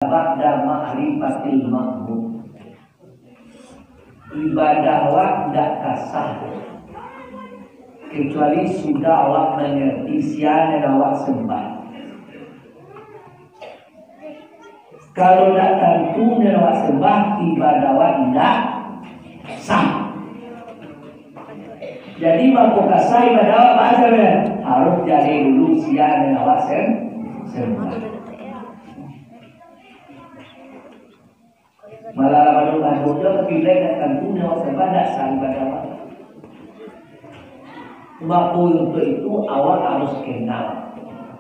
ba'da ma'rifatil ma'bud. Ibadah awak tidak kasah kecuali sudah awak mengerti siapa yang awak sembah. Kalau tidak tentu yang awak sembah, ibadah awak tidak sah. Jadi mampu kasah ibadah awak apa saja? Harus jadi dulu siapa yang awak sembah. Malah lalu tapi mereka tentu yang awak sembah tidak sah ibadah awak. Mampu untuk itu awak harus kenal.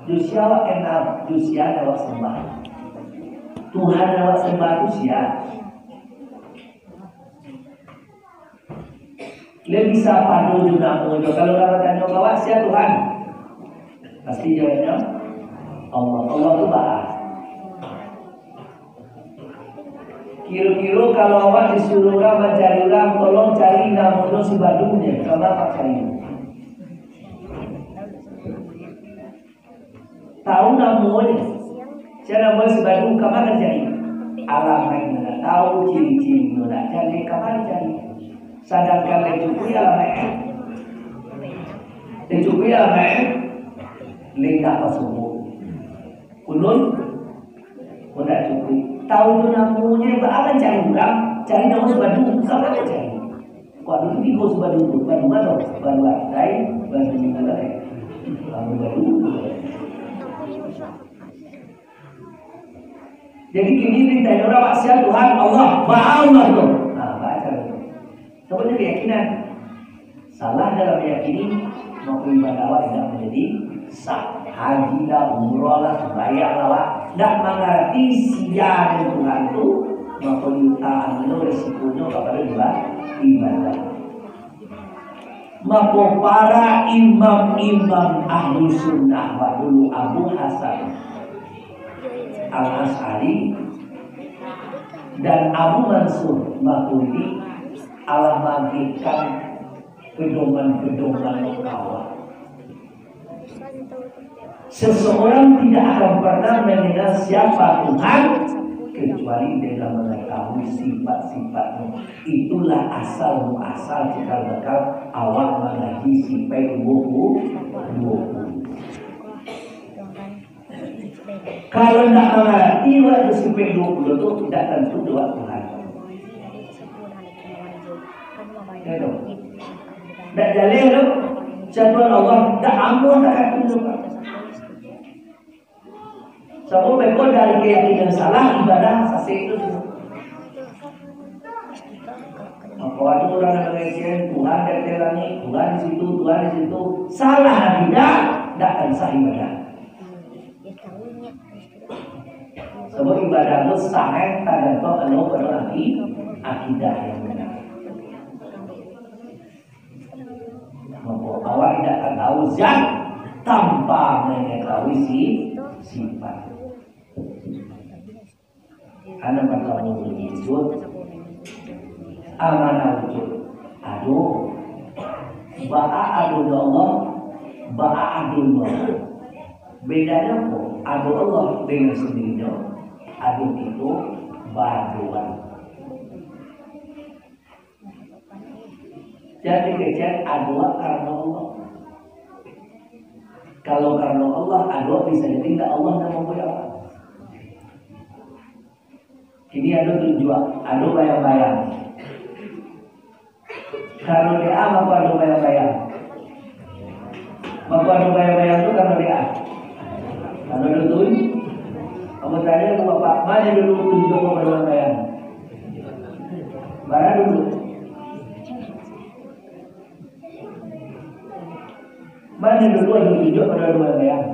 Justru awak kenal, justru awak sembah. Tuhan yang awak sembah itu siapa? Lebih bisa padu juga muncul. Kalau orang tanya awak siapa Tuhan? Pasti jawabnya Allah. Allah itu bahas. Kira-kira kalau awak disuruh orang mencari orang, tolong cari nama si Badungnya. Coba apa cari? Tahu namanya? Siapa namanya si Badung? Kapan cari? Alamatnya tahu, ciri-cirinya cari. Kapan cari? Sadangkan lecukui alamatnya. Lecukui alamatnya. Lengkap pasumbu. Ulun, udah cukui. Tahu tu namanya, apa cari orang? Cari nama sebadu, kapan cari? Waduh ini kau sebadu tu, badu mana? Badu atai, badu mana? Badu. Jadi kini ditanya orang maksiat Tuhan Allah, Allah tu. Nah, baca tu. Sebenarnya keyakinan salah dalam meyakini maupun ibadah awak tidak menjadi sah. Haji lah, umrah lah, sembahyang lah, tidak mengerti siapa Tuhan itu, maupun tahan resikonya kepada ibadah. Maupun para imam-imam ahli sunnah dulu Abu Hasan Al-Ash'ari dan Abu Mansur Maturidi Allah magikan pedoman-pedoman kawan. Seseorang tidak akan pernah mengenal siapa Tuhan kecuali dengan mengetahui sifat-sifatnya. Itulah asal muasal cikal bakal awak mengaji sampai 20. Kalau tidak mengerti waktu sampai 20 itu tidak tentu doa Tuhan. Tidak jalih tu jadwal Allah tak amun tak akan tunjuk. Sebab mereka dari keyakinan salah ibadah sasih itu. Maka waktu orang yang mengatakan Tuhan di langit, Tuhan di situ, Tuhan di situ, salah tidak akan sah ibadah. Sebab ibadah itu sangat tergantung Allah pada akidah yang benar. Maka awak tidak akan tahu zat tanpa mengetahui sifat. Ana bertemu wujud, amanah wujud. Aduh, ba'a adul Allah, ba'a adul Allah. Bedanya apa? Adul Allah dengan sendirinya, adul itu baduan. Jadi kejadian adua karena Allah. Kalau karena Allah, adua bisa jadi tidak Allah dan membayar. Ini ada tujuan, ada bayang-bayang. Kalau dia apa ada bayang-bayang? Maka ada bayang-bayang itu karena dia. Kalau dulu, kamu tanya ke bapak, mana dulu tujuan kepada bayang-bayang? Mana dulu? Mana dulu ada tujuan kepada bayang-bayang?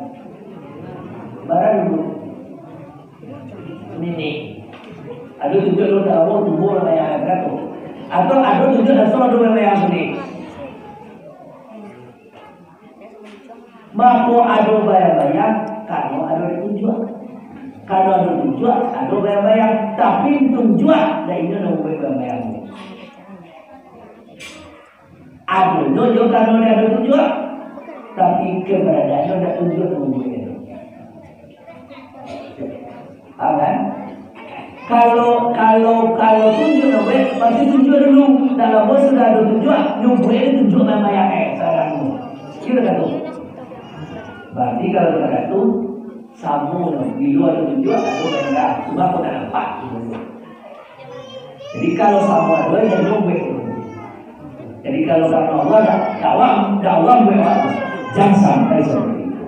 Mana dulu? Ini. Ada tujuan lu dah tubuh orang yang agak tu, atau ada tujuan asal ada orang yang sendiri. Mampu ada bayang-bayang, kalau ada tujuan, kalau ada tujuan, ada bayang-bayang, tapi tujuan dah ini nak bayang-bayang. Ada tujuan kalau ada tujuan, tapi keberadaannya ada tujuan mungkin. Aman. Kalau tunjuk namanya pasti tunjuk dulu. Dalam bos sudah ada tunjuk, nyubuhin tunjuk nama yang saranmu. Kira kan tu? Berarti kalau kata tu samu di luar tunjuk atau benda, cuma aku tak nampak. Jadi kalau samu ada yang nyubuhin. Jadi kalau sama Allah dakwah jangan sampai seperti itu.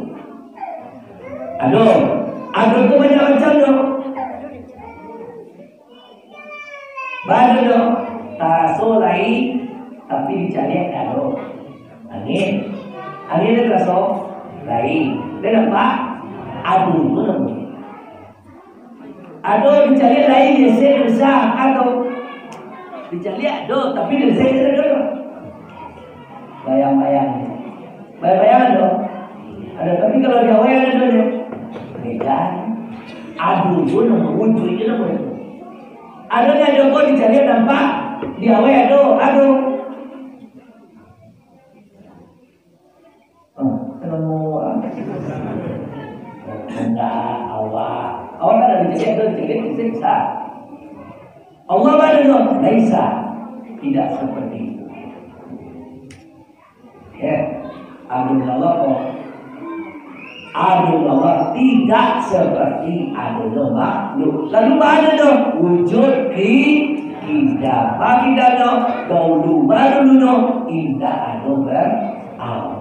Aduh tu macam-macam dong. Baru dong, taraso lain tapi dicari aduh. Angin itu taraso lain. Dan apa? Aduh tu namanya. Aduh dicari lain dia besar aduh. Dicari aduh tapi dia aduh. Bayang-bayang dong. Ada tapi kalau di awal ada dong. Beda. Aduh tu namanya wujud itu namanya. Ada yang kau dicari nampak di awal aduh. Ketemu enggak awal kan dicari bisa. Allah ada bisa tidak seperti itu. Ya, Allah tidak seperti adanya makhluk. Lalu ada dong wujud kita bagi dano dahulu baru tidak ada beramal.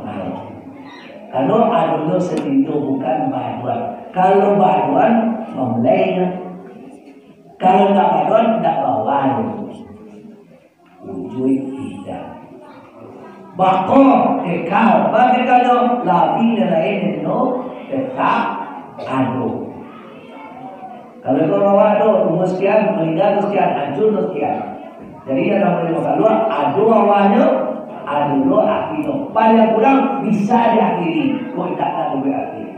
Kalau adanya sendiri bukan baduan. Kalau baduan memulainya. Kalau tak baduan tidak bawa wujud kita. Bako kekal bagi dano labi dan lain itu tetap ada. Kalau kau bawa umur sekian, meninggal sekian, hancur sekian. Jadi yang namanya kalau ada awalnya, ada akhirnya. Paling kurang bisa diakhiri, kau tidak ada berakhir.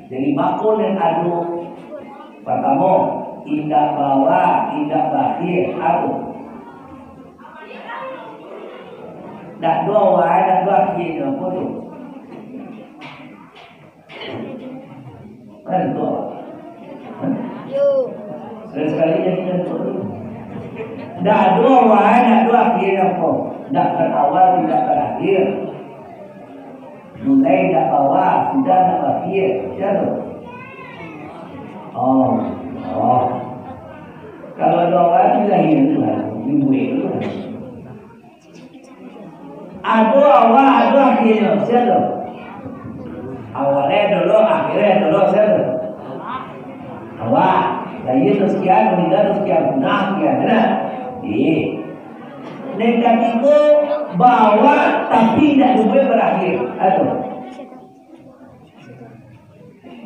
Jadi makul dan adu pertama tidak bawa, tidak berakhir, adu. Tak dua awal, tak dua akhir, apa tu? Kan tu? Sekali jadi tentu. Tak dua awal, tak dua akhir apa? Tak berawal, tidak berakhir. Mulai tak bawah, sudah tak berakhir. Siapa? Kalau ada awal, sudah hilang Tuhan. Ibu itu Tuhan. Ada awal, ada akhirnya. Siapa? Awalnya dulu, akhirnya dulu. Siapa? Awal. Lahir tu sekian, meninggal tu sekian, punah sekian, benar? Nekat itu bawa tapi tidak juga berakhir. Aduh.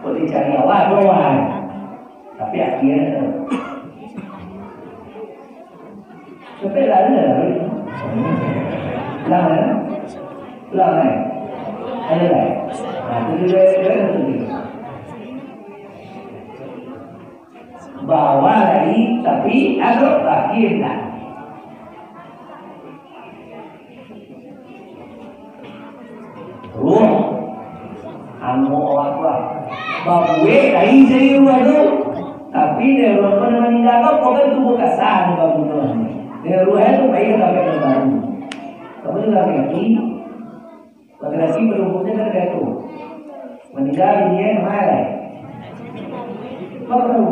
Kau dicari awal, awal. Tapi akhirnya. Sampai lalu. Lama. Ada lagi. Nah, itu dia. Bawa lagi tapi agak berakhir lah. Ruh anu orang tua babuwe dari saya tu tapi dia orang meninggal kau bukan tubuh kasar babu tu dia ruh itu baik tak ada baru kamu juga lagi lagi berumurnya kan dia tu meninggal dia mana apa tu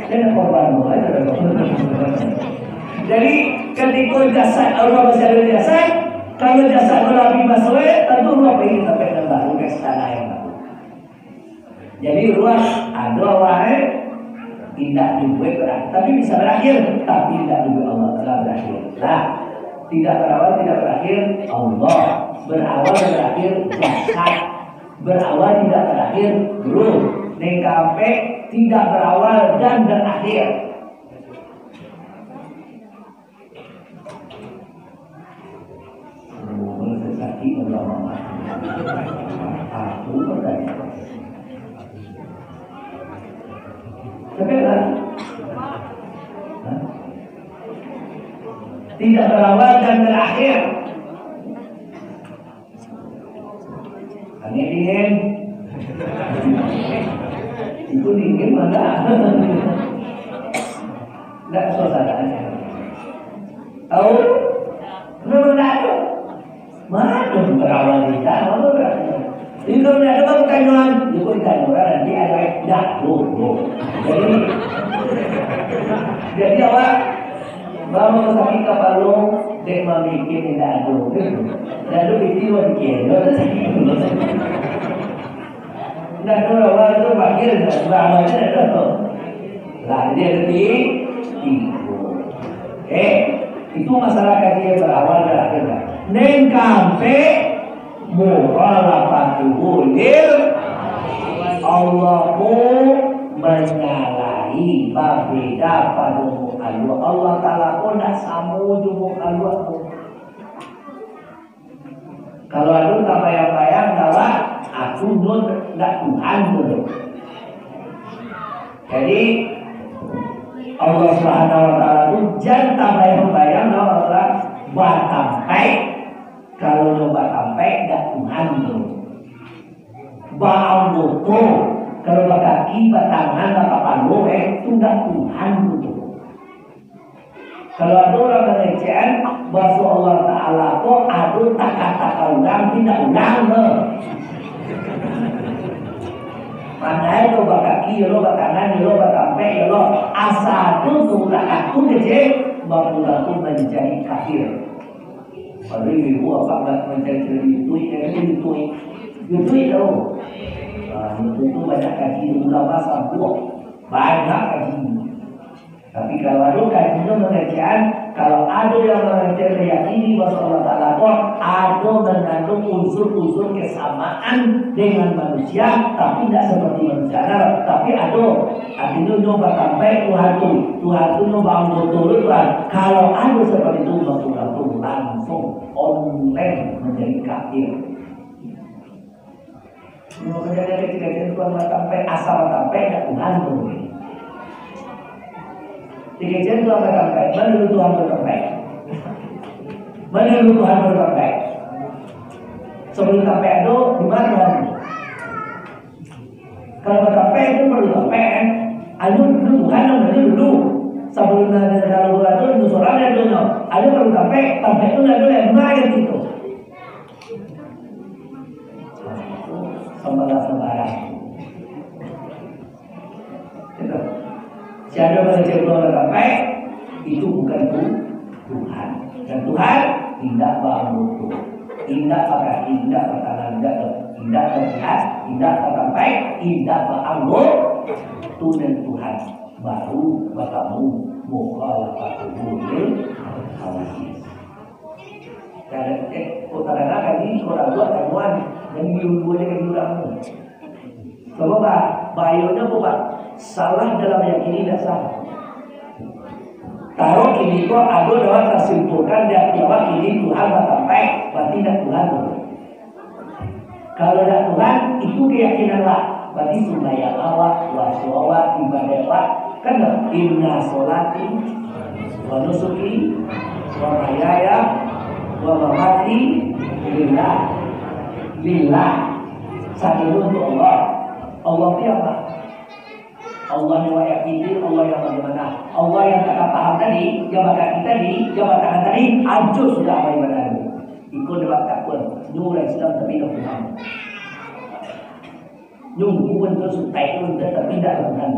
dan korban jadi ketika jasad Allah masih ada jasad, kalau jasad Nabi masuk, tentu Allah ingin sampai dengan baru ke sana yang baru. Jadi ruang ada awal tidak dibuat berakhir, tapi bisa berakhir, tapi tidak dibuat Allah telah berakhir. Nah, tidak berawal tidak berakhir Allah, berawal berakhir jasad, berawal tidak berakhir ruh, nekape tidak berawal dan berakhir. Sesaki Allah aku bertanya. Sekarang tidak berawal dan berakhir. Angin dingin. Itu dingin mana? Enggak suasananya. Tahu? Memang enggak ada. Mana berawal kita, mana berada. Jadi kalau tidak ada pertanyaan, itu ditanya orang nanti ada tidak dulu. Jadi awak bawa sakit kapal dek memikir tidak ada. Lalu itu wakil, tidak ada orang itu wakil, bahamnya ada tu. Lah dia lebih itu masyarakat dia berawal dari apa? Neng kampe mukhalafatuhu lil Allah menyalahi berbeda pada Allah. Allah Ta'ala pun tak sama jumuk Allah pun. Kalau ada tak bayang-bayang bahwa aku pun tak Tuhan pun. Jadi Allah Subhanahu Wa Ta'ala pun jangan tak bayang-bayang bahwa Allah batampai. Kalau lo batampai tak Tuhan pun. Baam buku kalau kaki, batangan, palu itu enggak Tuhan itu. Kalau ada orang mengerjakan bahwa Allah Ta'ala kok ada kata-kata ulang tidak ulang loh. Mana itu kaki, lo batangan, lo batampai, lo asal itu aku kecil baru menjadi kafir. Kalau ibu apa menjadi itu itu itu banyak kaji ulama sampai banyak kaji. Tapi kalau ada kajinya mengerjakan, kalau ada yang mengerjakan meyakini bahwa Allah Ta'ala ada mengandung unsur-unsur kesamaan dengan manusia, tapi tidak seperti manusia. Tapi ada artinya nyoba sampai Tuhan itu nyoba betul Tuhan. Kalau ada seperti itu, maka langsung online menjadi kafir. Kemudian ketika Tuhan sampai asal sampai ya Tuhan boleh. Ketika Tuhan sampai, menurut Tuhan sampai, menurut Tuhan sampai. Sebelum sampai itu di mana? Kalau sampai itu perlu sampai kan? Ayo dulu Tuhan dulu. Sebelum ada kalau itu nusurannya dulu. Ayo perlu sampai itu nggak boleh main itu. Sembarang. Siapa mengerjakan Allah sampai itu bukan Tuhan. Dan Tuhan tidak bermutu, tidak pakai, tidak bertangan, tidak berjihad, tidak sampai, tidak berangguk. Itu dan Tuhan baru bertemu mukhalafatuhu lil hawadits. Kadang-kadang ini orang buat temuan yang dua-duanya kejurangan. Sebab bahayanya bukan salah dalam yakini tidak salah. Taruh kini kok ada dalam tersimpulkan dan bahwa kini Tuhan sampai berarti tidak Tuhan. Kalau tidak Tuhan itu keyakinanlah. Berarti sunaya Allah waswawat ibadah kan inna sholati wa nusuki wa mahyaya wa mamati lillah satu untuk Allah. Allah itu apa? Allah yang yakini, Allah yang bagaimana? Allah yang tak paham tadi, jabatan kita tadi, jabatan tadi, hancur sudah apa ibadahmu. Ikut debat takut, nyurai sedang terpindah Tuhan. Nyunggu untuk sutai untuk terpindah Tuhan.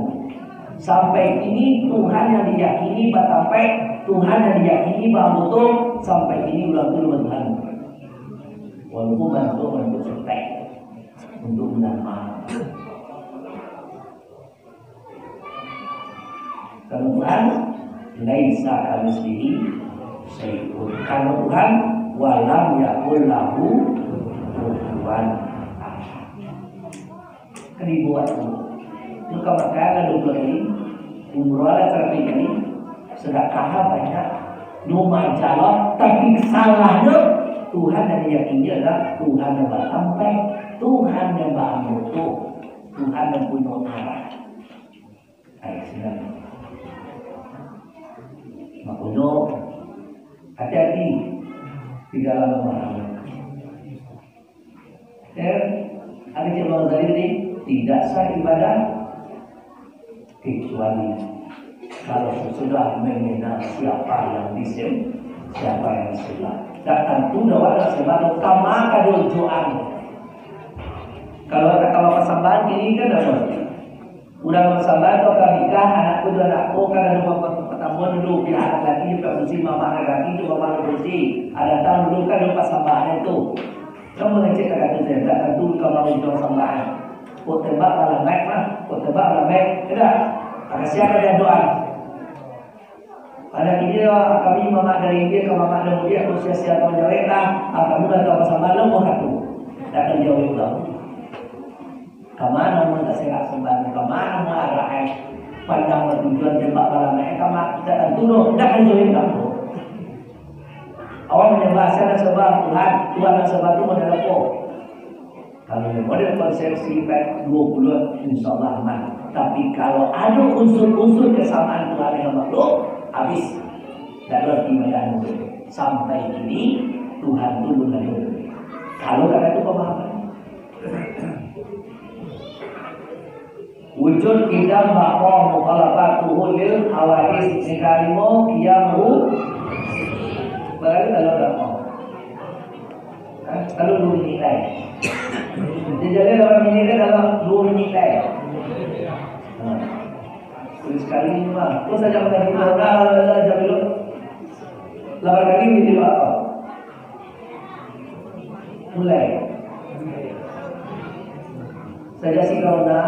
Sampai ini Tuhan yang diyakini, sampai Tuhan yang diyakini bahwa betul sampai ini ulang Tuhan. Walaupun untuk sutai, untuk menang. Karena Tuhan laisa kamitslihi syai'un. Karena Tuhan walam yakul lahu kufuwan ahad. Keribuan itu kalau kaya ada ini umroh terpilih ini sedekah banyak nomor jalan tapi salahnya Tuhan yang diyakini adalah Tuhan yang sampai Tuhan yang bermutu Tuhan yang punya arah. Ayo silakan. Makanya hati-hati di dalam memahami. Dan ada yang ini tidak sah ibadah kecuali Kalau sudah mengenal siapa yang disembah, siapa yang disembah, dan tentu dapat disembah kama kadul doan. Kalau kata persembahan ini kan apa? Udah persembahan atau nikah, anakku dan anakku kan ada pertemuan dulu, pihak anak lagi juga bersih, mama anak lagi juga mama bersih. Ada tahun dulu kan ada persembahan itu. Kamu ngecek kata saya, tak tentu kalau mau persembahan. Kau tebak dalam baik mah, kau tebak dalam baik, tidak. Ada siapa yang doa? Ada dia kami mama dari dia ke mama dari dia aku sia-sia kau jawab lah. Kamu dah tahu sama lo mau katu. Tak akan jawab kau. Kemana mau tak sehat sembah? Kemana mau arah? Pandang tujuan tembak dalam baik. Kemana tak tentu lo. Tak akan jawab kamu. Awak menyembah siapa sebab Tuhan. Tuhan yang sebab itu model apa? Kalau model konsepsi baik 20 insyaAllah aman. Tapi kalau ada unsur-unsur kesamaan Tuhan dengan makhluk, habis. Dalam ibadah sampai ini Tuhan dulu lalu. Kalau kata itu pemahaman. Wujud kita bahwa mukhalafatuhu lil hawadis nikalimu qiyamu. Berarti kalau tak mau. Kalau dulu nilai. Jadi orang ini dalam dua nilai. Sekali ini mah, terus saja menjadi corona, jam dulu. 8 kali ini apa? Mulai. Saja si corona.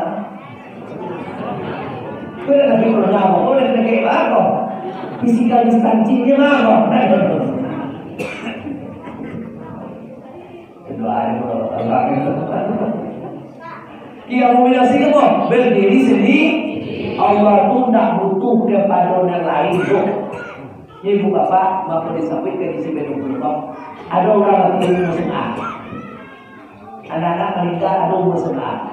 Kau dah lagi corona, kau dah lagi apa? Physical distancing dia apa? Kiamuminasi kamu berdiri sendiri. Allah tu tak butuh kepada orang lain tu. Ibu bapa maka disampaikan di sini berdoa. Ada orang mati umur setengah. Anak-anak meninggal ada umur setengah.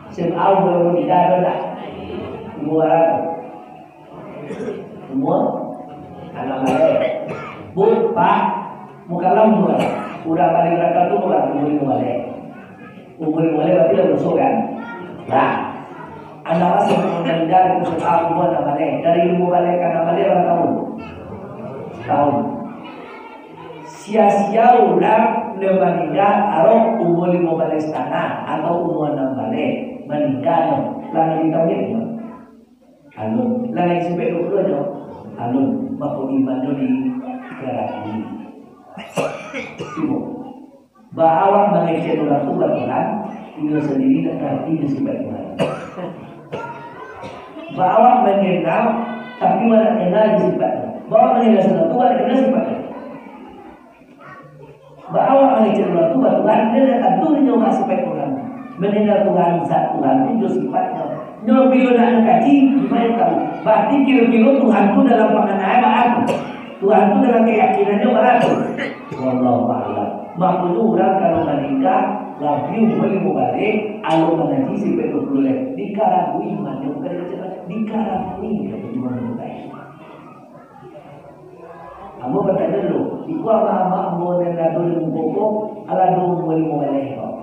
Setengah umur meninggal ada tak? Umur berapa? Umur anak balik. Bu, pak, muka umur. Udah balik berapa tu bukan umur balik. Umur balik berarti dah besok kan? Nah. Anda masih mendengar usaha umur namanya dari ilmu balik karena balik berapa tahun? Sia-sia orang meninggal arok umur 15 tanah atau umur 6 balik meninggal lalu ditawin alun lalu sampai 20 aja alun maka imannya di kerana ini bahwa mengecek orang tua Tuhan itu sendiri dan arti disebut Tuhan. Bahwa mengenal tapi mana kenal sifatnya. Bahwa mengenal sesuatu ada kenal sifatnya. Bahwa mengenal sesuatu Tuhan dia akan turun juga sifat Tuhan. Mengenal Tuhan zat Tuhan itu sifatnya. Nyo bila nak kaji gimana tahu? Berarti kira-kira Tuhan itu dalam pengenaan apa? Tuhan itu dalam keyakinannya apa? Wallahu a'lam. Maksudnya orang kalau meninggal lagi boleh balik alu mengaji sampai 20 dikaragui imannya bukan dikaragui gimana kamu bertanya dulu iku ama mau dan dado di mukoko ala do boleh balik kok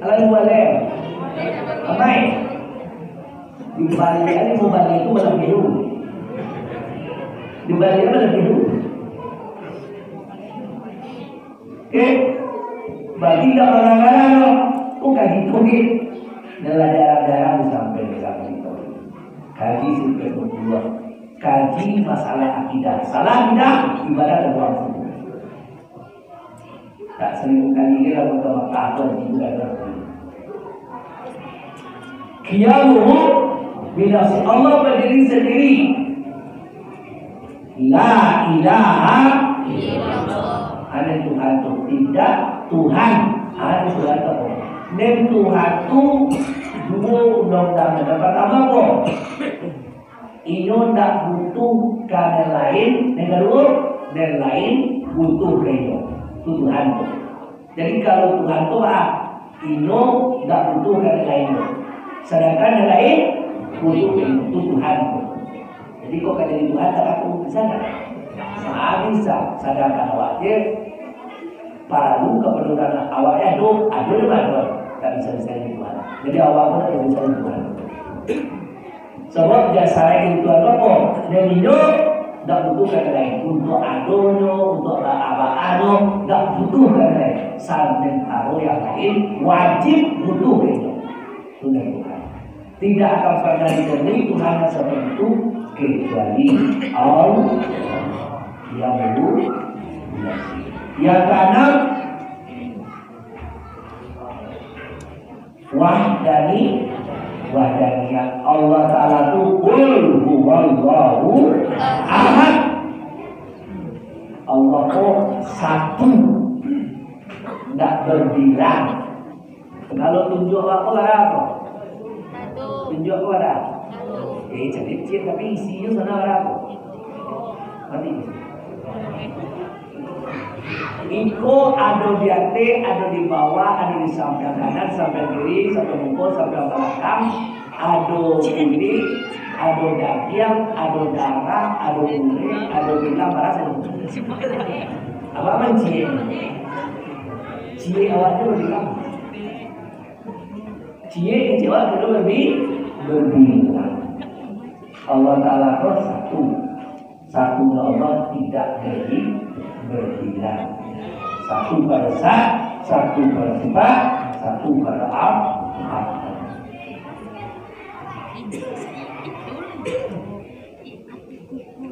ala boleh amai di balik ini mau balik itu malah biru di balik malah biru. Bagi tak orang-orang kaji tauhid dalam darah-darah sampai itu. Kaji sampai berdua. Kaji masalah akidah. Salah akidah ibadah dan waktu. Tak seribu kali dia lakukan makhluk juga berarti. Qiyamuhu binafsi Allah berdiri sendiri. La ilaha illallah. Ada Tuhan itu tidak Tuhan ada Tuhan itu dan Tuhan itu dua undang-undang yang pertama kok ini tidak butuh karena lain yang kedua dan lain butuh reyo itu Tuhan itu. Jadi kalau Tuhan itu ini tidak butuh karena lain sedangkan yang lain butuh itu Tuhan itu. Jadi kok kata Tuhan tak aku bisa tak? Bisa sedangkan awaknya paru kepedulian awaknya ada tak bisa disayang Tuhan. Jadi awak pun ada bisa Tuhan. Sebab jasa itu Tuhan apa? Dan itu tak butuh kata lain untuk adonyo, untuk apa-ano, tak butuh kata lain. Sementara yang lain wajib butuh itu. Tuhan Tuhan. Tidak akan pernah diberi Tuhan seperti itu kecuali Allah yang dulu. Yang keenam wahdaniyah Allah Ta'ala itu qul huwallahu ahad. Allah itu satu, tidak berbilang. Kalau tunjuk apa apa? Tunjuk apa? Jadi cik tapi isinya sana apa? Nanti Iko ada di atas, ada di bawah, ada di samping kanan, samping kiri, samping muka, samping belakang, ada kulit, ada daging, ada darah, ada kulit, ada bilang baras, apa mencium? Cie awalnya berbilang, cie kecewa kedua berbilang. Allah Taala itu satu Allah tidak berbilang. Satu pada zat, satu pada sifat, satu pada apa.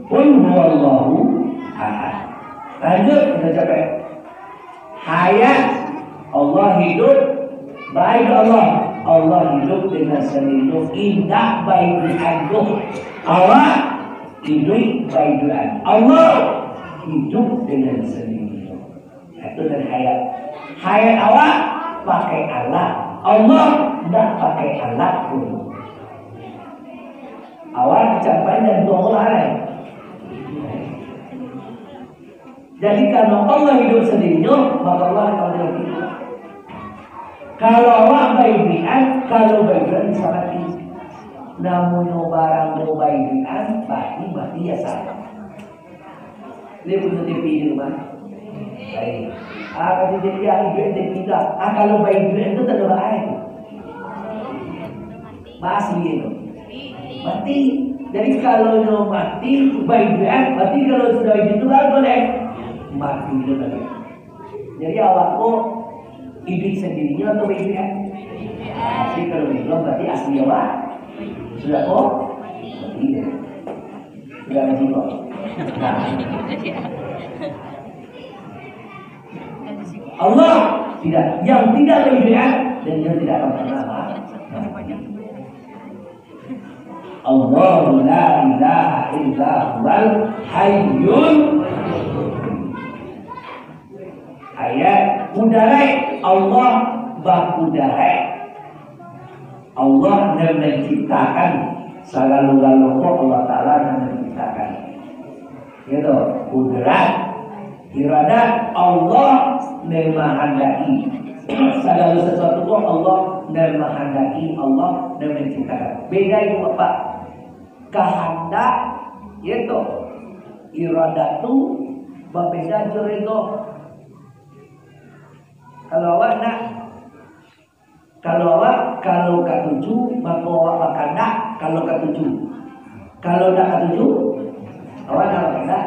Qul huwallahu ahad. Lanjut kita capai. Hayat Allah hidup, baik Allah hidup dengan sendiri, indah baik diangguk. Allah hidup baik diangguk. Allah hidup dengan sendiri. Itu dari hayat. Hayat awak pakai alat. Allah tidak pakai alat pun. Awak capai dan tolak lain. Jadi kalau Allah hidup sendirinya, maka Allah akan hidup. Kalau awak baik-baikan, kalau baik-baikan bisa mati. Namun barang mau baik-baikan, mati ya salah. Dia punya TV di rumah. Baik. Kalau dia yang duit dia tidak. Kalau baik duit itu tak ada baik. Masih itu. Mati. Jadi kalau dia mati baik duit, mati kalau sudah itu kan boleh mati itu lagi. Jadi awakku hidup sendirinya atau baik duit? Jadi kalau belum berarti asli awak sudah kok mati. Sudah mati kok. Allah tidak, yang tidak berbilang dan yang tidak akan pernah Allah la ilaha illa huwal hayyul ayat udara Allah bakudara Allah yang menciptakan segala-galanya Allah Ta'ala yang menciptakan gitu udara iradat Allah menghendaki segala sesuatu itu Allah menghendaki Allah menciptakan. Beda itu apa? Kehendak itu iradat itu berbeda cerita. Kalau awak kalau ketujuh maka awak kehendak kalau ketujuh. Kalau tak ketujuh awak nak kehendak.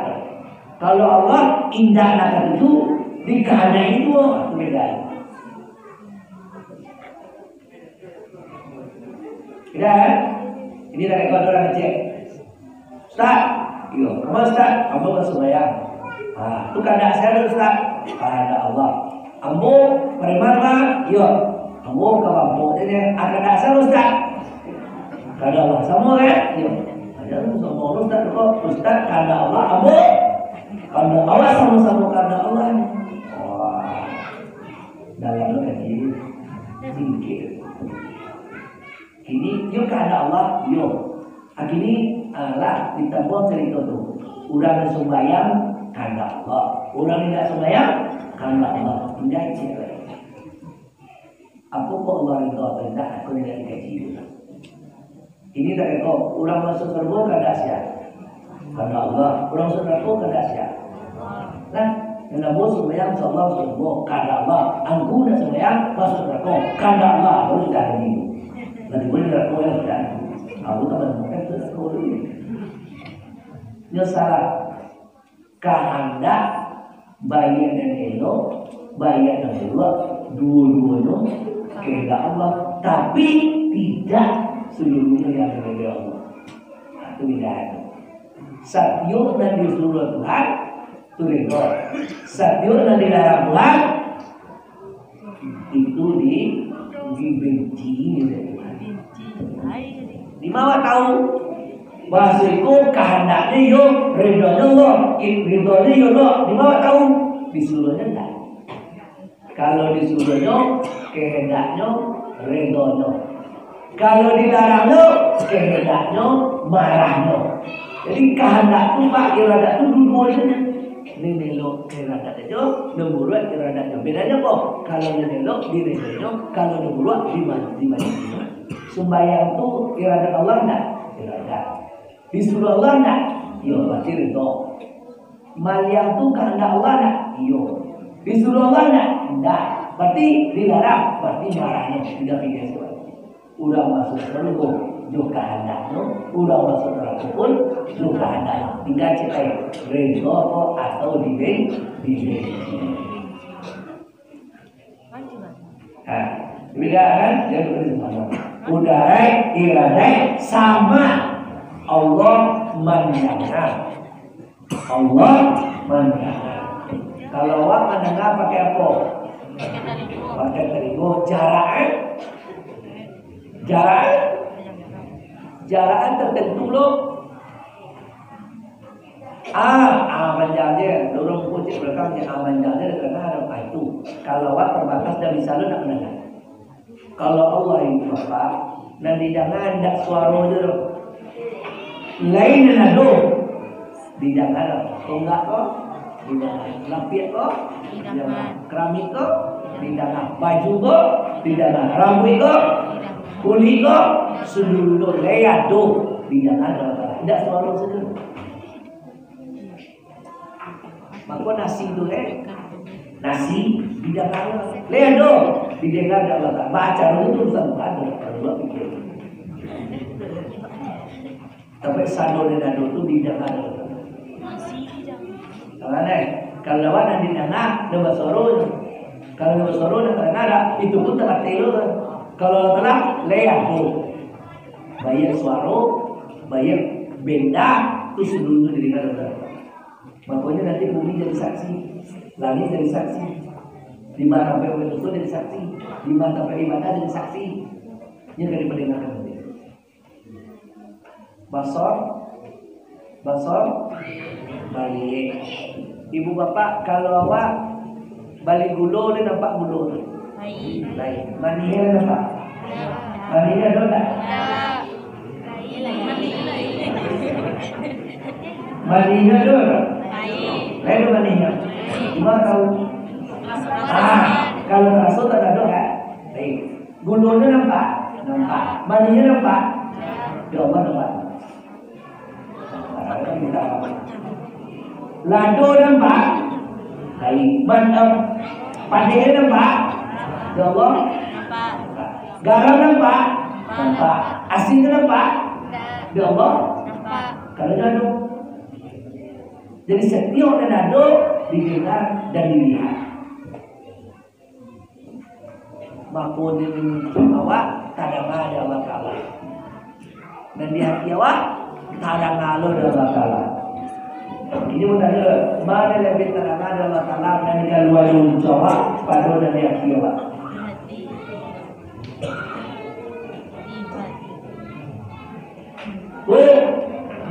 Kalau Allah indah nak itu di kehendak itu beda. Tidak, ini dari kau orang cek. Ustaz, yo, kamu Ustaz, kamu bersembahyang. Itu kehendak saya Ustaz, kehendak Allah. Kamu beriman yo, kamu kamu ini kehendak saya Ustaz. Kehendak Allah semua kan? Yo, ada semua Ustaz kok Ustaz kehendak Allah, kamu kehendak Allah sama-sama kehendak Allah. Wah, dalam kecil, tinggi. Ini yuk kehendak Allah, yuk. Akhirnya Allah ditambah cerita tu. Orang sembahyang kehendak Allah, orang tidak sembahyang kehendak Allah. Tidak cerita. Apa kok Allah itu tidak aku tidak dikaji. Ini dari kau orang masuk surga kehendak siapa? Kehendak Allah. Orang masuk neraka kehendak siapa? Nah, yang Nabi sembahyang Allah surga kehendak Allah. Angku nak sembahyang masuk neraka kehendak Allah. Harus dah ini. Lagi boleh tidak kau yang sudah. Aku tak menemukan sudah kau ini. Dia salah. Kehendak bayi dan elok, bayi dan elok, dua-duanya kehendak Allah. Tapi tidak seluruhnya yang kehendak Allah. Itu tidak. Satyur dan disuruh Tuhan itu ridho. Satyur dan dilarang Tuhan itu dibenci oleh Tuhan. Di mana tahu bahasiku kehendaknya yo ridhonya Allah, ridhonya yo Allah. Di mana tahu disuruhnya enggak. Kalau disuruhnya kehendaknya ridhonya. Kalau dilarangnya kehendaknya marahnya. Jadi kehendak tu pak iradat tu dua-duanya. Ni nelok iradat itu, nemburuat iradatnya. Bedanya apa? Kalau nelok diridhonya, kalau nemburuat dimana? Sembahyang tu iradat Allah enggak? Iradat. Disuruh Allah enggak? Iya, berarti ridho. Malyang tu kehendak Allah enggak? Iya. Disuruh Allah enggak? Enggak. Berarti dilarang, berarti marahnya. Tidak pikir sebab. Udah masuk surga, juga kehendaknya. Udah masuk neraka pun juga kehendaknya. Tinggal cetai ridho atau dibenci. Nah, beda kan? Jadi bersama. Udah iradat sama. Allah mendengar. Allah mendengar. Kalau Allah mendengar pakai apa? Pakai telinga. Jarak tertentu loh. Amanjalnya dorong kunci belakangnya amanjalnya karena ada itu. Kalau Allah terbatas dari sana nak mendengar. Kalau Allah itu Bapak, nanti jangan tidak suara dulu. Lain nado, di jangan tonggak kok, di jangan lapis kok, di jangan keramik kok, di jangan baju kok, di jangan rambut kok, kulit kok, seluruh leher do, di jangan tidak suara dulu. Maka nasi itu nasi di jangan leher do, didengar dalam baca itu urusan Tuhan kalau pikir. Tapi sado dan nado itu didengar. Kalau lawan dan didengar, nama soro. Kalau nama soro dan terdengar, itu pun telah telo. Kalau telah leah tu, bayar suara, bayar benda, itu sebelumnya didengar. Makanya nanti bumi jadi saksi, langit jadi saksi. Di mana sampai itu jadi saksi, di mana sampai ibadah jadi saksi. Ini dari pendengaran nanti. Basor, balik. Ibu bapak kalau awak balik gulo dia nampak gulo. Lain. Maninya nampak. Maninya ada tak? Maninya ada. Lain maninya. Cuma tahu. Kalau rasut ada doa. Baik. Gulonya nampak. Maninya nampak. Jawaban nampak. Lado nampak. Baik. Padanya nampak. Jawaban nampak. Garam nampak. Nampak. Asin nampak. Jawaban nampak. Kalau nado. Jadi setiap nado didengar dan dilihat. Maupun di awak tak ada Allah Ta'ala. Dan di hati awak tak ada Allah Ta'ala. Ini mudahnya mana lebih tak ada Allah Ta'ala dan di luar jawab pada dan di hati awak.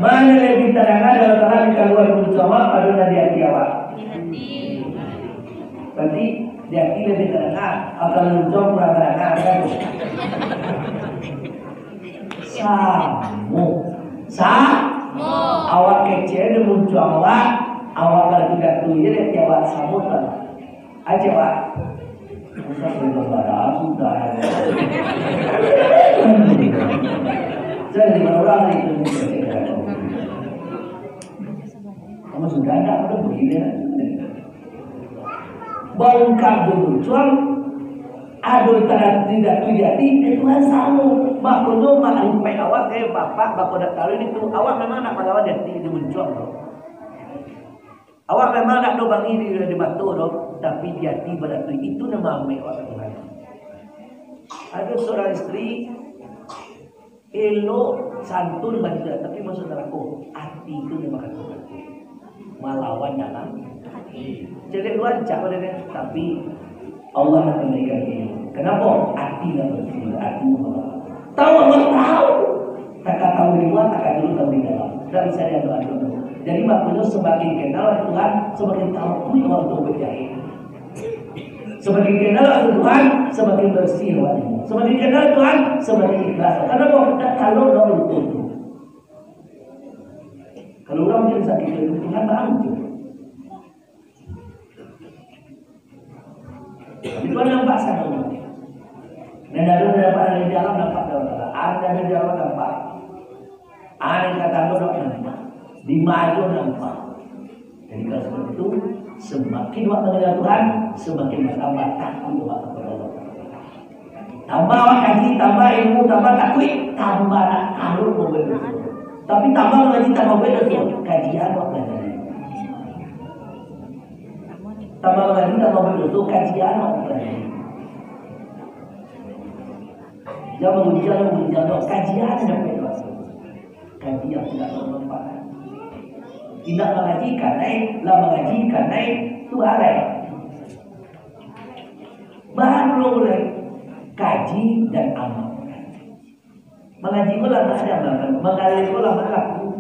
Mana lebih tak ada Allah Ta'ala di luar jawab pada dan di hati awak. Berarti dia lebih terdengar akan menjawab kurang terdengar kan? Samu awak kecil dia muncul awak kalau tidak tuh dia tiap samu kan? Aja awak sudah berlebaran sudah. Jadi orang itu kamu sudah ada udah begini. Bongkar muncul, aduh tidak terjadi Tuhan selalu mak kudu mak rimpai awak kayak bapak dak tahu itu awak memang nak palawan di muncul loh. Awak memang nak dobangi di batu loh, tapi di hati pada itu nama ambil awak Tuhan. Ada seorang istri elok santun baca, tapi maksud aku hati itu memang Tuhan. Melawan dalam jadi lancar dia, tapi Allah nak memberikan ilmu. Kenapa? Hati nak bersih, hati melawan. Tahu Allah tahu, tak tahu di luar, tak dulu tahu di dalam. Tak bisa dia doa dulu. Jadi maknanya semakin kenal Tuhan, semakin tahu Allah untuk berjaya. Semakin kenal Tuhan, semakin bersih hatinya. Semakin kenal Tuhan, semakin ikhlas. Karena kalau orang itu, kalau orang jadi sakit itu Tuhan bantu. Itu nampak sama. Dan ada di dalam nampak dalam. Ada di dalam nampak. Ada kata doa nampak. Di maju nampak. Jadi kalau seperti itu, semakin waktu mengenal Tuhan, semakin bertambah takut kepada Allah. Tambah kaji, tambah ilmu, tambah takut, tambah kalau berbeda. Tapi tambah lagi tambah beda tu kajian waktu ini. Tambah lagi tambah beda tu kajian waktu ini. Jangan mengujian kajian dan beda. Kajian tidak bermanfaat. Tidak mengajikan naik, lah mengajikan naik tu alai. Bahan boleh kaji dan amal. Mengaji pula tak ada amal, mengalir pula berlaku.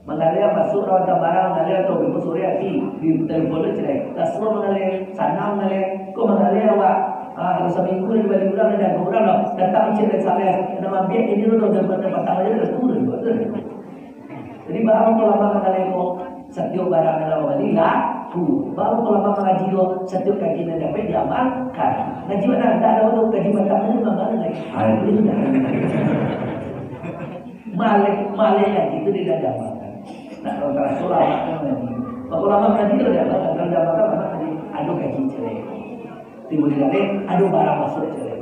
Mengalir masuk rawat barang, mengalir atau ibu surya di telefon cerai. Tak semua mengalir, sana mengalir, kau mengalir awak. Kalau seminggu ni balik bulan ada orang lah datang cerita saya nama biar ini tu dapat aja dah turun betul. Jadi baru kalau mengalir kau setiap barang dalam walilah. Baru kalau mengaji kau setiap kaji yang dapat diamalkan. Ngaji mana tak ada waktu kaji matang ni mana lagi. Itu dah. Malik itu tidak diamalkan. Nak kalau ulama kan. Kalau ulama kaji tu diamalkan, kalau diamalkan mana tadi ada kaji cerai. Tiba-tiba ada barang masuk cerai.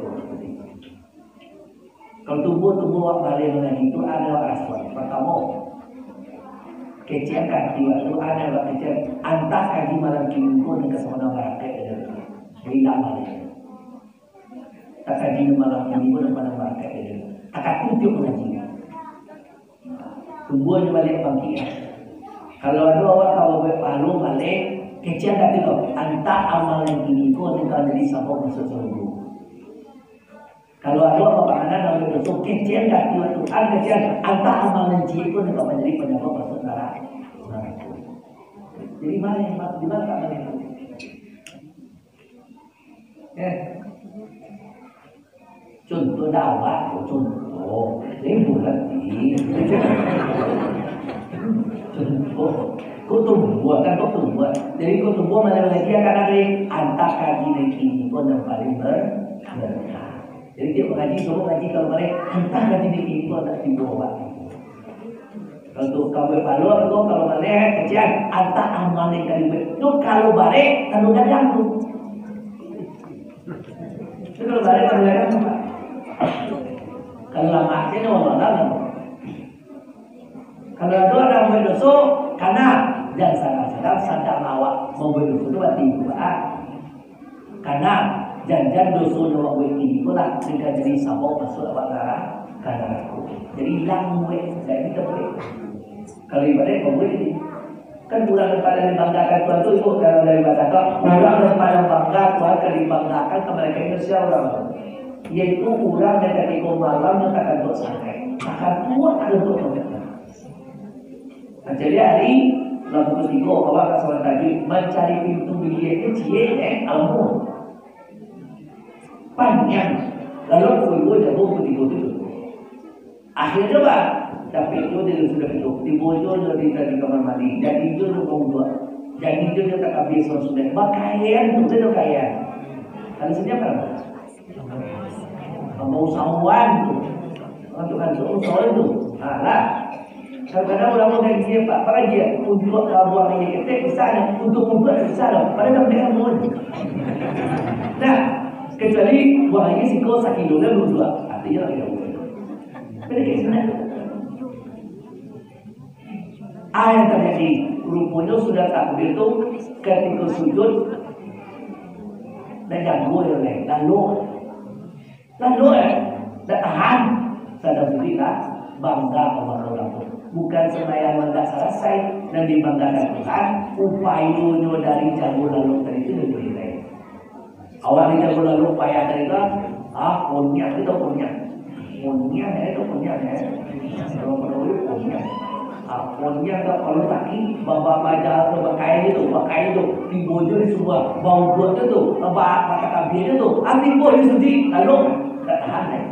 Kalau tumbuh balik mengaji itu ada asal. Pertama kecian kaki waktu ada kecian antah kaji malam minggu dengan kesemana barakat ada hilang balik. Tak kaji malam minggu dengan kesemana barakat ada. Tak tutup mengaji. Tumbuhnya balik bangkit. Kalau ada orang kalau berpalu balik kecian kaki tu antah amalan minggu dengan jadi sabuk masuk surga. Kalau ada apa makanan yang betul kecian kaki waktu kecian antah amalan jiwa dengan menjadi penyebab masuk neraka. Jadi mana yang di mana tak mana itu? Contoh dakwah, contoh ini bukan ini. Contoh, kau tumbuh kan kau tumbuh. Jadi kau tumbuh mana lagi akan ada antah kaji lagi pun yang paling berkah. Jadi dia mengaji, semua mengaji kalau mereka entah kaji ini pun tak timbul apa. Untuk kamu baru atau kalau mana kajian antah amal yang kali itu kalau bare tanu gadang tu. Kalau bare tanu gadang apa? Kalau lama aja orang dalam. Kalau ada orang berdosa karena jangan salah sadar awak mau berdosa itu berarti doa. Karena jangan dosa doa ini pula jika jadi sabuk masuk awak darah aku. Jadi hilang jadi terbaik. Kalau ibadah kau boleh kan kurang daripada dibanggakan Tuhan itu ikut dalam daripada kurang daripada bangga Tuhan akan dibanggakan ke mereka Indonesia orang yaitu kurang dari ikut malam yang akan untuk santai akan kuat untuk mereka. Jadi hari lalu ketiga awak kasawan tadi mencari pintu bilik kecil ilmu panjang lalu kau jauh ketiga itu akhirnya bah tapi itu dia sudah itu dibojol dari kamar mandi dan itu dia dua dan itu dia tak habis sudah pakaian itu kaya kalau sejak berapa mau sawan tu untuk kan soal itu lah kadang-kadang orang mau dari dia pak apa dia untuk buang ini kita di sana untuk membuat di sana padahal mereka mau nah kecuali buang ini siko 1 kilo dua artinya tidak boleh Yang terjadi rupanya sudah takbir itu ketika sujud dan ganggu lalu dah tahan sadar diri lah bangga sama orang itu bukan sembahyang bangga selesai dan dibanggakan Tuhan upayanya dari jago lalu tadi itu lebih baik awal di jago lalu upaya tadi itu punya itu punya Apunnya kalau tadi bapak baca atau pakai itu dibojol semua bau buat itu mata kambing itu anti boleh sedih lalu tahan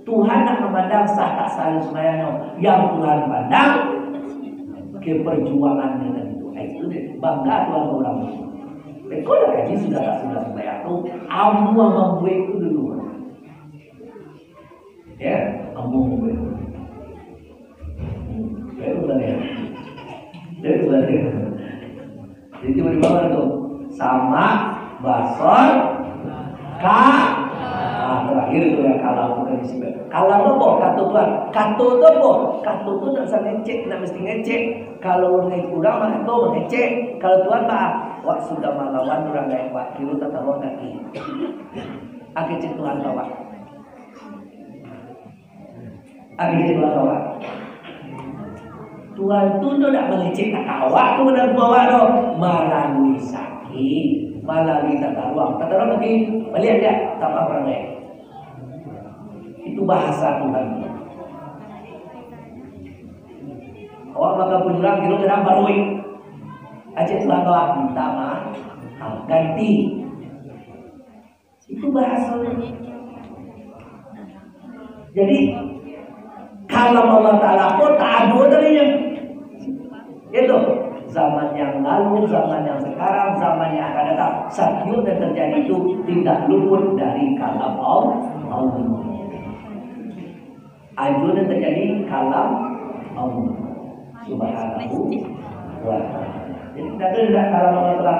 Tuhan nak memandang sah tak sah semuanya yang Tuhan pandang keperjuangannya dan itu bangga Tuhan orang kalau kaji sudah sembahyang itu amu membuat itu dulu ya amu membuat itu benar. Jadi di bawah itu sama basor terakhir itu yang kalau bukan disebut. Kalau apa? Katu itu nak ngecek, nak mesti ngecek. Kalau kurang mah itu ngecek. Kalau Tuhan mah wak sudah melawan orang lain wak kiri tetap kaki. Akhir cek Tuhan bawa. Tuhan tu tidak mengecek awak tu benar bawa doh melalui sakit, melalui tata ruang lagi melihat dia tak apa orang itu bahasa Tuhan. Awak maka penjurang kira kira barui, aja Tuhan bawa minta maaf, ganti itu bahasa. Jadi kalau Allah Ta'ala pun tak ada darinya. Itu zaman yang lalu, zaman yang sekarang, zaman yang akan datang. Sakyut yang terjadi itu tidak luput dari kalam Allah. Ajun yang terjadi kalam Allah Subhanahu wa ta'ala. Jadi tidak kalam Allah Ta'ala.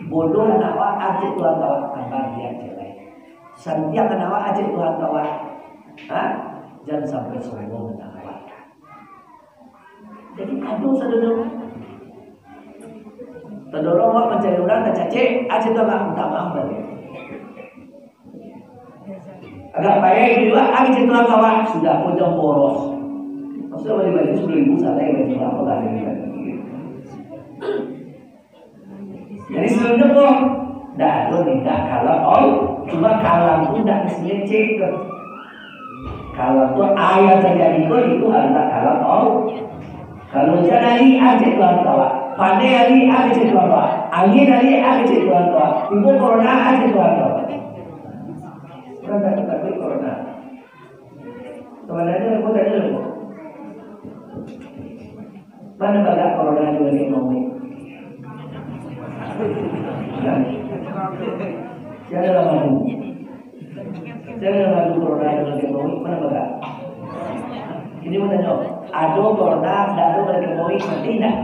Bodoh anak awak ajak Tuhan awak tambah dia jelek. Santiang anak awak ajak Tuhan awak. Jangan sampai sombong dan awak. Jadi kado saudara. Saudara awak mencari orang dan cacik, aja tu tak minta maaf balik. Agak baik juga, aja tu awak sudah pojok boros. Maksudnya balik-balik 10.000 salah yang bagi apa lagi ni? Jadi sebelumnya kok, dah lo tidak kalau cuma kalau tu dah mesti cek. Kalau itu ayat terjadi itu adalah kalau kalau jadi aja Tuhan tahu, pandai hari aja Tuhan tahu, angin hari aja Tuhan tahu, ibu corona aja Tuhan tahu. Orang tak takut corona. Sebenarnya aku tanya dulu, mana bagai corona juga ni mau? Jangan lama dulu. Jangan lalu corona yang lagi mau mana baga? Ini mana jawab? Ado corona, dah ado lagi mau tidak?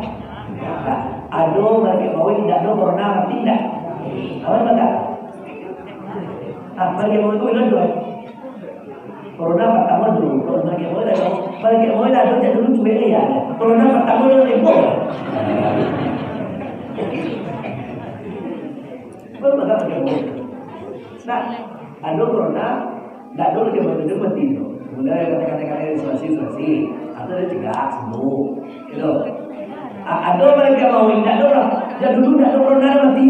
Ado lagi mau tidak ado corona tidak? Apa baga? Lagi mau itu dua. Corona pertama dulu, corona lagi mau dah. Lagi mau dah ado jadi dulu cuma ya. Corona pertama dulu ibu. Apa baga lagi mau? Nah. Ada corona, tidak ada lagi benda mati. Mulai kata-kata isolasi, atau dia cegah sembuh, gitu. Ada mereka mau tidak ada orang, jadi dulu tidak ada corona mati.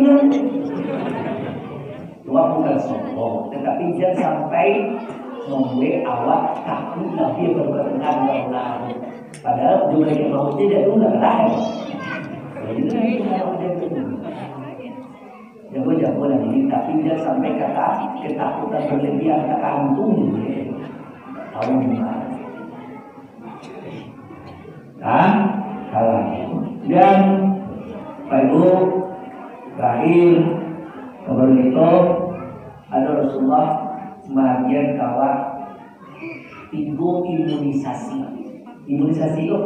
Dua bukan sombong, tetapi jangan sampai membuat awak takut lagi berkenaan. Padahal jumlah yang mau tidak dulu tidak ada. Jadi jago-jago lagi, tapi dia sampai kata ketakutan berlebihan, kata kantung, tahu mana? Kalah. Dan Pak Ibu terakhir kabar itu ada Rasulullah sebagian kawan tiga imunisasi itu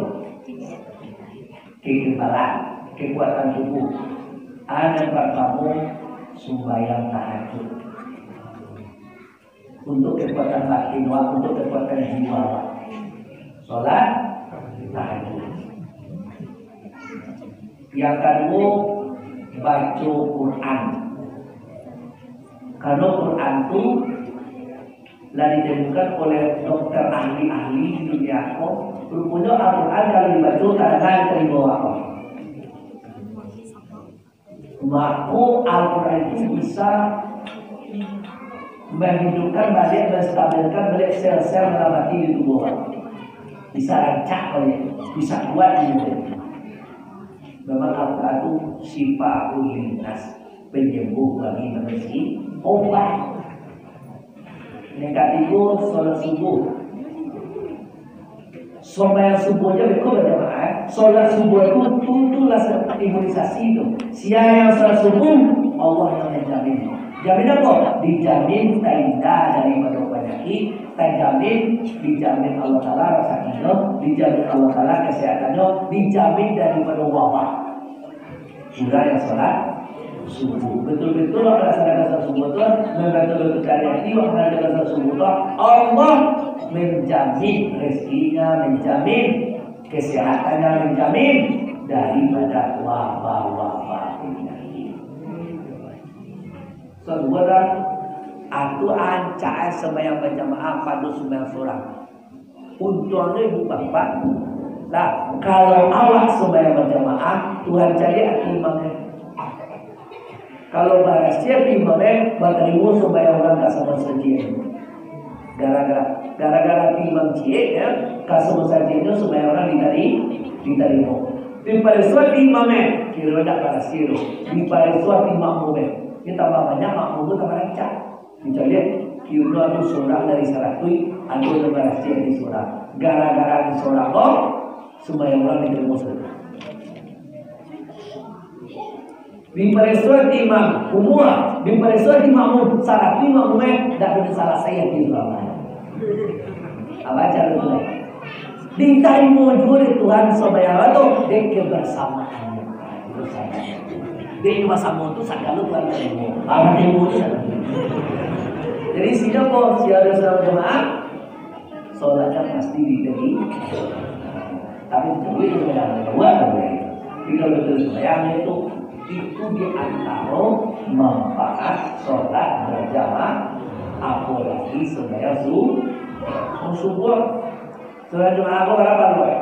kekebalan, kekuatan tubuh. Ada pertama sembahyang tahajud. untuk kekuatan batin, untuk kekuatan jiwa. Sholat tahajud. Yang kedua, baca Quran. Karena Quran itu telah ditemukan oleh dokter ahli-ahli di dunia aku. Rupanya Al-Quran kalau dibaca kadang-kadang terima apa? Maka Al-Quran itu bisa menghidupkan balik, menstabilkan balik sel-sel dalam hati di tubuh. Bisa rancak balik, bisa kuat gitu. Memang Al-Quran itu syifaa'ul linnas, penyembuh bagi manusia, obat. Yang ketiga, sholat subuh. Sembahyang subuhnya betul berjamaah. Sholat subuh itu tentulah imunisasi itu. Siapa yang sholat subuh, Allah yang menjamin. Jamin apa? Dijamin tenda daripada penyakit, dijamin Allah Taala rasanya, dijamin Allah Taala kesehatannya, dijamin daripada wabah. Sudah yang sholat subuh, betul-betul melaksanakan sholat subuh itu, membantu karya ini, melaksanakan sholat subuh itu, Allah menjamin rezekinya, menjamin kesehatannya, menjamin daripada wabah-wabah penyakit. Sebuah aku ancaan sembahyang berjamaah pada sembahyang surah. Untungnya ibu bapak, lah kalau awak sembahyang berjamaah, Tuhan jadi imamnya. Kalau berhasil imamnya, berterimu sembahyang orang tak sama saja. Gara-gara imam cie ya, kasih sajinya sembahyang orang diterima. Di pada suatu imamnya, kira tak berhasil. Di pada suatu imamnya. Ini tambah banyak makmum itu tambah lancar. Kita lihat kira itu surah dari saratui, ada yang berhasil di surah. Gara-gara di surah kok, sembahyang orang diterima surah. Di peresuat imam umur, di peresuat imam sarat imamnya tidak ada salah saya di surah. Apa cara itu? Diterima juga Tuhan sembahyang itu dengan kebersamaan. Itu saya. Dia cuma sama itu sakit lu Tuhan terima. Apa terima itu? Jadi sehingga kok siapa saudara jemaah, sholatnya pasti diterima. Tapi itu yang kedua tidak betul sembahyang itu di antara manfaat sholat berjamaah, apalagi sembahyang subuh. Sholat jemaah aku berapa loh?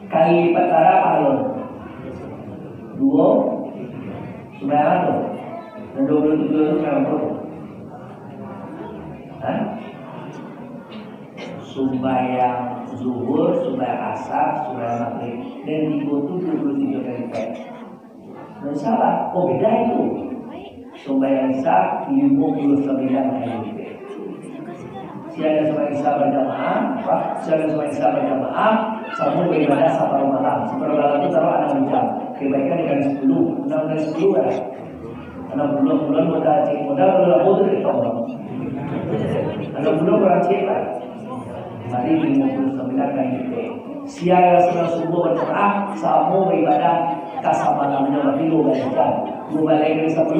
Kali lipat berapa loh? 2 sembahyang loh. Dan 27 itu berapa? Sembahyang zuhur, sembahyang asar, sembahyang maghrib, dan dibutuh 23 kali lipat. Dan salah, kok beda itu? Sembahyang isya 59 kali lipat. Siapa sembahyang isya berjamaah, siapa sembahyang isya berjamaah, sama beribadah separuh malam. Separuh malam itu taruh 6 jam. Kebaikan dikali 10, 6 kali 10 ya. 6 bulan modal bodoh itu. 6 bulan orang cek lah. Hari 59 kali lipat. Siapa sholat subuh berjamaah, sama beribadah kasar malamnya berarti 12 jam. 2 balik dari 10,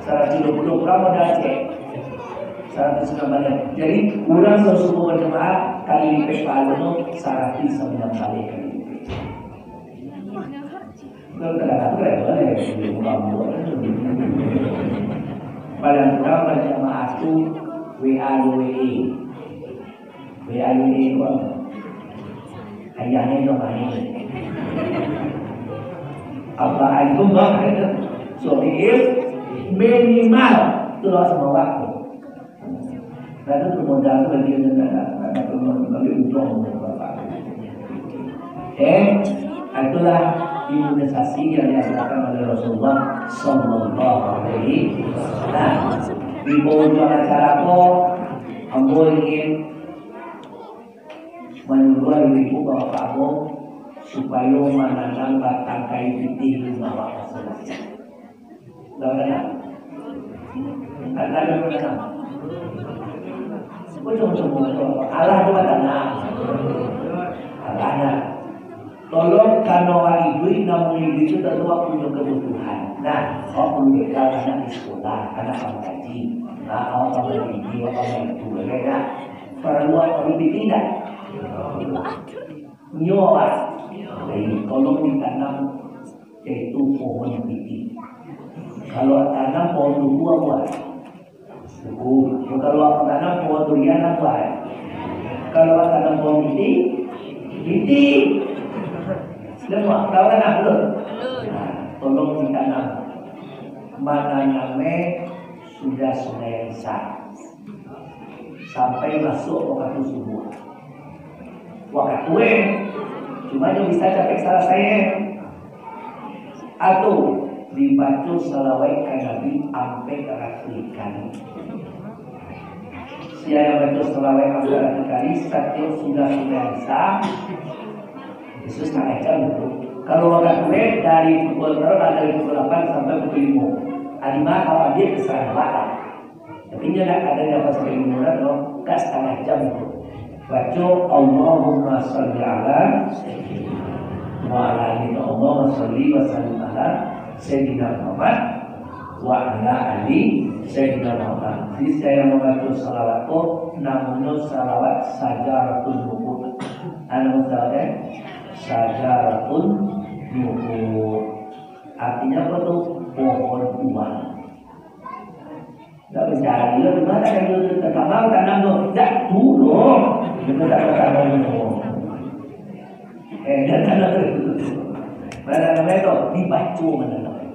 120 kurang modal cek. 109 jadi kurang sholat subuh berjamaah kali lipat pahalanya 109 kali. Kalau kadang-kadang boleh paling kurang berjamaah itu WA-WE itu ayahnya itu main apa itu banget. So if minimal terus sama waktu. Karena itu modal bagian ada bagi untung bapak. Itulah imunisasi yang dilakukan oleh Rasulullah Sallallahu Alaihi Wasallam. Di bawah acara kok, kamu ingin menyuruh ibu bapak kamu supaya menanam batang kayu putih di bawah selesai. Tahu kan? Ada mana? Allah itu tanah. Allahnya. Tolong kanoa ibu namun ibu itu tentu punya kebutuhan. Nah, kau perlu bekal anak di sekolah, anak mengaji. Nah, awak perlu bimbing, awak perlu belajar. Perlu ditindak. Nyawa, jadi tolong ditanam yaitu pohon piti. Kalau tanam pohon duku apa? Duku. Kalau tanam pohon durian apa? Kalau tanam pohon piti, piti. Semua, tahu tanam belum? Tolong ditanam. Mana nyame sudah sungai besar sampai masuk waktu subuh. Waktu cuma yang bisa capai salah saya. Atau dibaca salawat ke Nabi sampai ke kali. Siapa baca salawat sampai kali satu sudah sungai besar. Yesus tak ajar itu. Kalau waktu dari pukul berapa dari pukul 8 sampai pukul 5. Alima kalau dia keserah bakal. Tapi dia tak ada yang pas sampai 5 atau ke setengah jam itu. Baca Allahumma sholli ala wa ala ali Allahumma sholli wa sallim ala Sayyidina Muhammad wa ala ali Sayyidina Muhammad. Jadi saya membaca salawat itu namanya salawat sajaratul nubuwah. Anu salawat sajaratul nubuwah. Artinya apa tuh? Pohon tua. Tak bercari lah, mana yang itu terkambang tanam tu? Tak dulu, itu tak terkambang tu. Dan tanam tu, mana namanya tu? Dibaca mana namanya?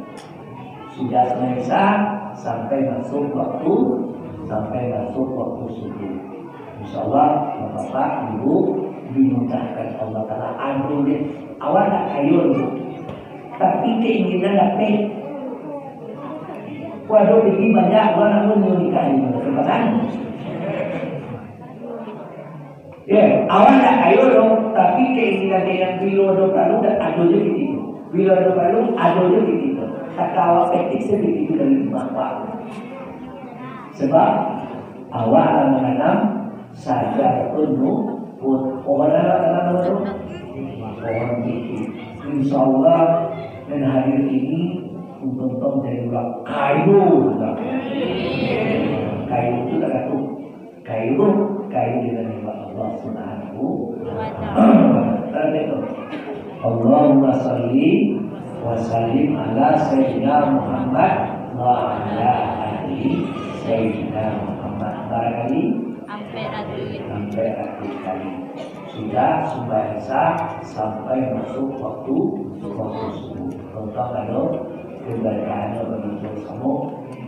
Sudah selesai sampai masuk waktu subuh. InsyaAllah, bapak, ibu dimudahkan Allah Taala. Aduh dia, awak tak kayul, tapi keinginan dapat. Waduh, ini banyak orang pun mau nikah ini, betul. Ya, awak tak kayul dong, tapi keinginan yang bila ada perlu dan ada je gitu. Bila ada perlu, ada je gitu. Kata awak etik sedikit dari bapak. Sebab awak akan menanam saja penuh pohon tanam itu pohon gigi. InsyaAllah dan hadir ini untuk jadi ulang kayu itu tak kata kayu dengan nikmat Allah Subhanahu wa ta'ala. Allahumma sholli wa sallim ala Sayyidina Muhammad wa ala ali Sayyidina Muhammad. Barangkali sampai akhir kali sudah sembahyang sampai masuk waktu subuh. Contoh kalau keberkahan begitu kamu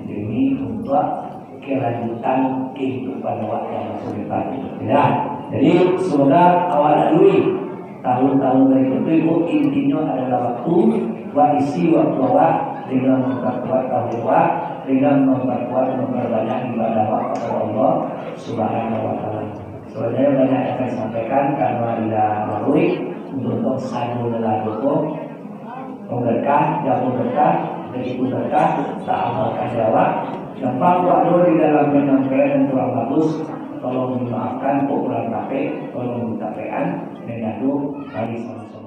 demi untuk kelanjutan kehidupan awak yang masuk depan. Ya, jadi semoga awak lalui tahun-tahun berikut itu intinya adalah waktu isi waktu awak dengan memperkuat tauhid, dengan memperbanyak ibadah kepada Allah Subhanahu wa ta'ala. Sebenarnya banyak yang saya sampaikan karena tidak lalui untuk satu lelaku berkah, jauh berkah, begitu berkah, tak amalkan jawab. Nampak waktu di dalam penyampaian yang kurang bagus, tolong dimaafkan, kurang capek, tolong ditapekan, dan mari sama-sama.